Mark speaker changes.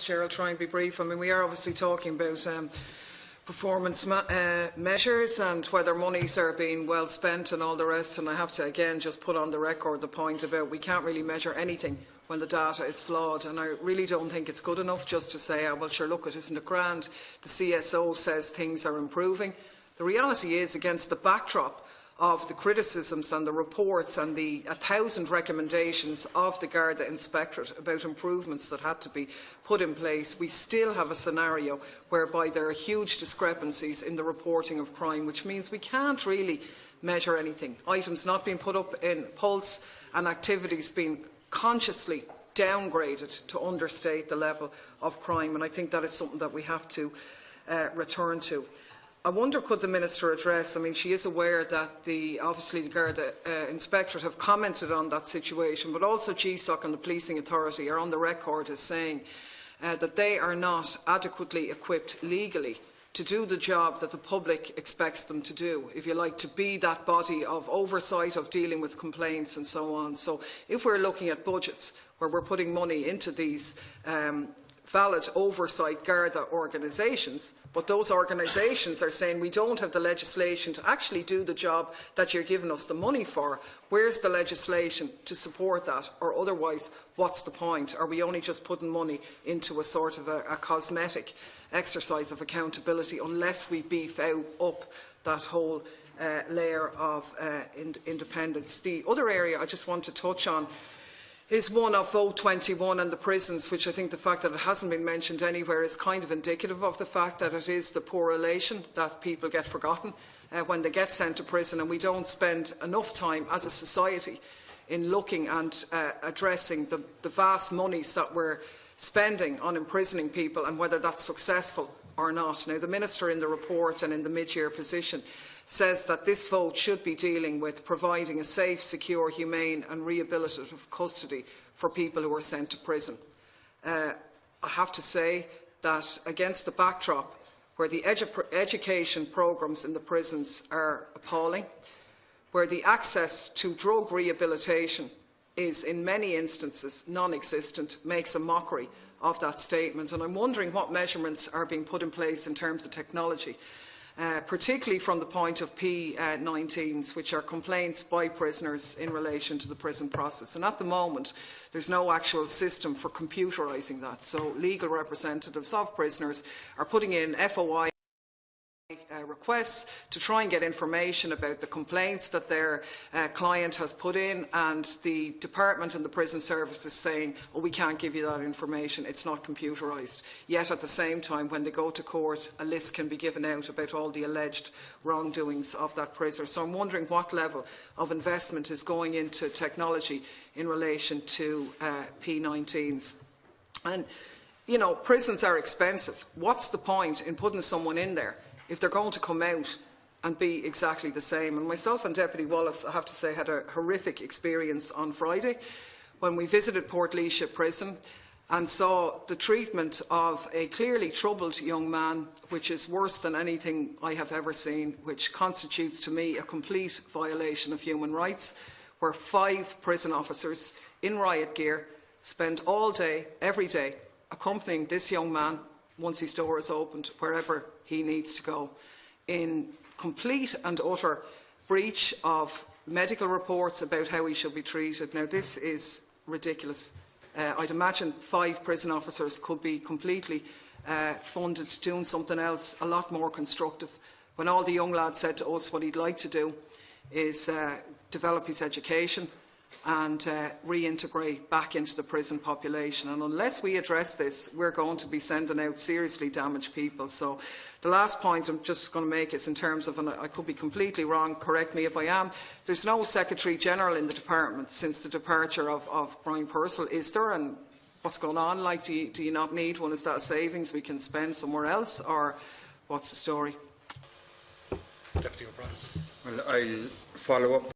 Speaker 1: Chair, I'll try and be brief. I mean, we are obviously talking about performance measures and whether monies are being well spent and all the rest. And I have to again just put on the record the point about we can't really measure anything when the data is flawed. And I really don't think it's good enough just to say, oh, well, sure, look, it isn't it grand. The CSO says things are improving. The reality is, against the backdrop of the criticisms and the reports and the 1,000 recommendations of the Garda Inspectorate about improvements that had to be put in place, we still have a scenario whereby there are huge discrepancies in the reporting of crime, which means we can't really measure anything. Items not being put up in Pulse and activities being consciously downgraded to understate the level of crime, and I think that is something that we have to return to. I wonder, could the Minister address, I mean, she is aware that obviously the Garda Inspectorate have commented on that situation, but also GSOC and the Policing Authority are on the record as saying that they are not adequately equipped legally to do the job that the public expects them to do, if you like, to be that body of oversight of dealing with complaints and so on. So if we're looking at budgets where we're putting money into these valid oversight Garda organisations, but those organisations are saying we don't have the legislation to actually do the job that you're giving us the money for. Where's the legislation to support that? Or otherwise, what's the point? Are we only just putting money into a sort of a cosmetic exercise of accountability unless we beef up that whole layer of independence? The other area I just want to touch on is one of Vote 21 and the prisons, which I think the fact that it hasn't been mentioned anywhere is kind of indicative of the fact that it is the poor relation that people get forgotten when they get sent to prison, and we don't spend enough time as a society in looking and addressing the vast monies that we're spending on imprisoning people and whether that's successful or not. Now, the Minister in the report and in the mid-year position says that this vote should be dealing with providing a safe, secure, humane and rehabilitative custody for people who are sent to prison. I have to say that against the backdrop where the education programmes in the prisons are appalling, where the access to drug rehabilitation is in many instances non-existent, makes a mockery of that statement. And I'm wondering what measurements are being put in place in terms of technology, particularly from the point of P19s, which are complaints by prisoners in relation to the prison process. And at the moment, there's no actual system for computerising that. So legal representatives of prisoners are putting in FOI requests to try and get information about the complaints that their client has put in, and the department and the prison service is saying, oh, we can't give you that information, it's not computerised. Yet at the same time, when they go to court, a list can be given out about all the alleged wrongdoings of that prisoner. So I'm wondering what level of investment is going into technology in relation to P19s. And, you know, prisons are expensive. What's the point in putting someone in there if they're going to come out and be exactly the same? And myself and Deputy Wallace, I have to say, had a horrific experience on Friday when we visited Portlaoise Prison and saw the treatment of a clearly troubled young man, which is worse than anything I have ever seen, which constitutes to me a complete violation of human rights, where 5 prison officers in riot gear spend all day, every day, accompanying this young man once his door is opened, wherever he needs to go, in complete and utter breach of medical reports about how he should be treated. Now, this is ridiculous. I'd imagine 5 prison officers could be completely funded doing something else a lot more constructive, when all the young lad said to us what he'd like to do is develop his education and reintegrate back into the prison population. And unless we address this, we're going to be sending out seriously damaged people. So the last point I'm just going to make is in terms of, and I could be completely wrong, correct me if I am, there's no Secretary-General in the department since the departure of Brian Purcell, is there? And what's going on? Like, do you not need one? Is that a savings we can spend somewhere else, or what's the story?
Speaker 2: Deputy O'Brien. Well, I'll follow up.